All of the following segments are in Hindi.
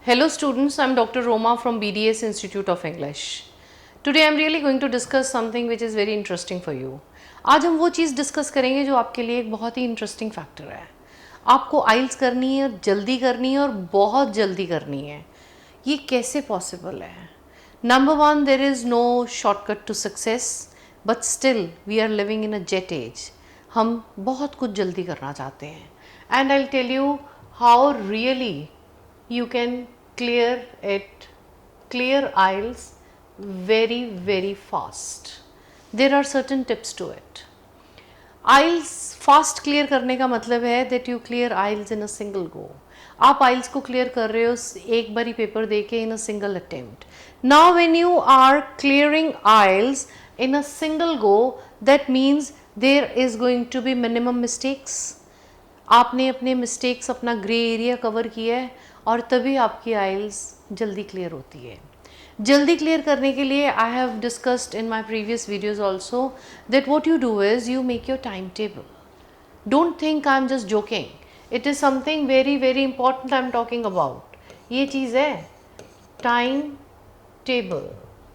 Hello students, I am Dr. Roma from BDS Institute of English. Today I am really going to discuss something which is very interesting for you. आज हम वो चीज़ डिस्कस करेंगे जो आपके लिए एक बहुत ही इंटरेस्टिंग फैक्टर है. आपको आइल्स करनी है, जल्दी करनी है और बहुत जल्दी करनी है. ये कैसे पॉसिबल है? Number one, there is no shortcut to success, but still we are living in a jet age. हम बहुत कुछ जल्दी करना चाहते हैं. And I will tell you how really you can clear IELTS very fast. There are certain tips to it. IELTS fast clear करने का मतलब है that you clear IELTS in a single go. आप IELTS को clear कर रहे हो एक बारी पेपर देके in a single attempt. Now when you are clearing IELTS in a single go, that means there is going to be minimum mistakes. आपने अपने मिस्टेक्स, अपना ग्रे एरिया कवर किया है और तभी आपकी आइल्स जल्दी क्लियर होती है. जल्दी क्लियर करने के लिए I have discussed in my previous videos also that what you do is you make your time table. Don't think I am just joking, it is something very important I am talking about. ये चीज़ है टाइम टेबल,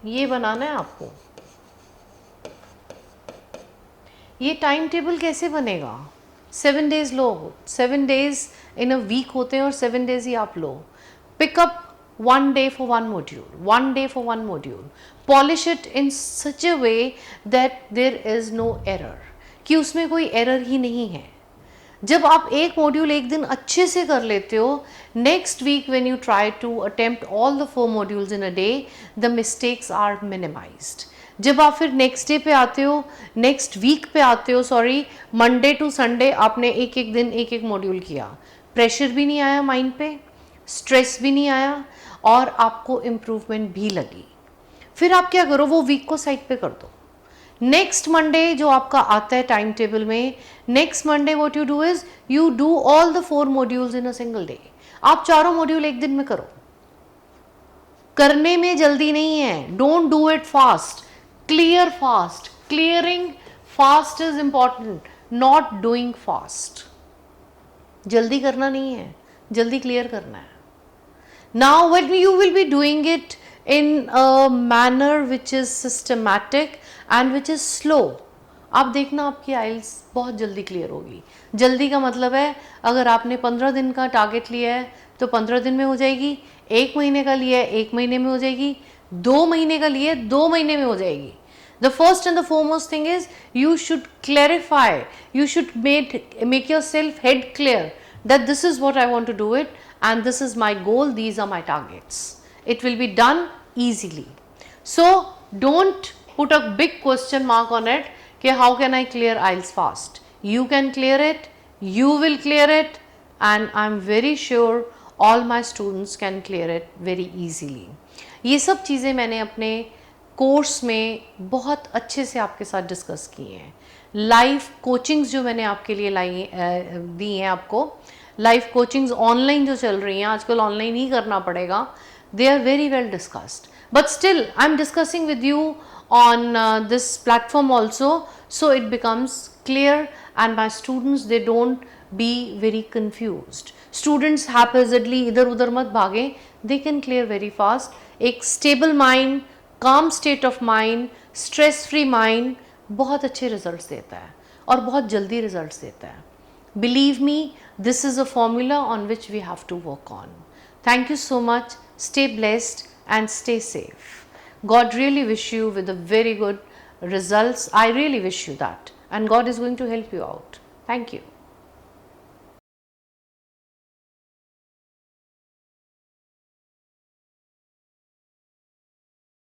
ये बनाना है आपको. ये टाइम टेबल कैसे बनेगा? 7 days लो, 7 days इन अ वीक होते हैं और 7 days ही आप लो. Pickup 1 day for 1 module, 1 day for 1 module. Polish it in such a way that there is no error, कि उसमें कोई एरर ही नहीं है. जब आप एक मॉड्यूल एक दिन अच्छे से कर लेते हो, next week when you try to attempt all the 4 modules in a day, the mistakes are minimised. जब आप फिर नेक्स्ट डे पे आते हो, नेक्स्ट वीक पे आते हो, सॉरी, मंडे टू संडे आपने एक एक दिन एक एक मॉड्यूल किया, प्रेशर भी नहीं आया माइंड पे, स्ट्रेस भी नहीं आया और आपको इम्प्रूवमेंट भी लगी. फिर आप क्या करो, वो वीक को साइड पे कर दो. नेक्स्ट मंडे जो आपका आता है टाइम टेबल में, next Monday what you do is you do all the 4 modules in a single day. आप चारों मॉड्यूल एक दिन में करो. करने में जल्दी नहीं है, don't do it fast. Clear fast. Clearing fast is important, not doing fast. जल्दी करना नहीं है, जल्दी क्लियर करना है. Now when you will be doing it in a manner which is systematic and which is slow, आप देखना आपकी आइल्स बहुत जल्दी क्लियर होगी. जल्दी का मतलब है अगर आपने 15 दिन का टारगेट लिया है तो 15 दिन में हो जाएगी. 1 महीने का लिया है 1 महीने में हो जाएगी. 2 महीने का लिए 2 महीने में हो जाएगी. The first and the foremost thing is you should clarify, you should make yourself head clear that this is what I want to do it and this is my goal, these are my targets. It will be done easily. So don't put a big question mark on it कि how can I clear IELTS fast. You can clear it, you will clear it and I'm very sure all my students can clear it very easily. ये सब चीज़ें मैंने अपने कोर्स में बहुत अच्छे से आपके साथ डिस्कस की हैं. लाइव कोचिंग्स जो मैंने आपके लिए दी हैं, आपको लाइव कोचिंग्स ऑनलाइन जो चल रही हैं आजकल, ऑनलाइन ही करना पड़ेगा. They are very well discussed, but still I am discussing with you on this platform also, so it becomes clear and my students they don't be very confused. Students haphazardly इधर उधर मत भागें, they can clear very fast. एक stable mind, calm state of mind, stress free mind बहुत अच्छे रिजल्ट्स देता है और बहुत जल्दी रिजल्ट्स देता है. Believe me, this is a formula on which we have to work on. Thank you so much. Stay blessed and stay safe. God really wish you with a very good results. I really wish you that, and God is going to help you out. Thank you.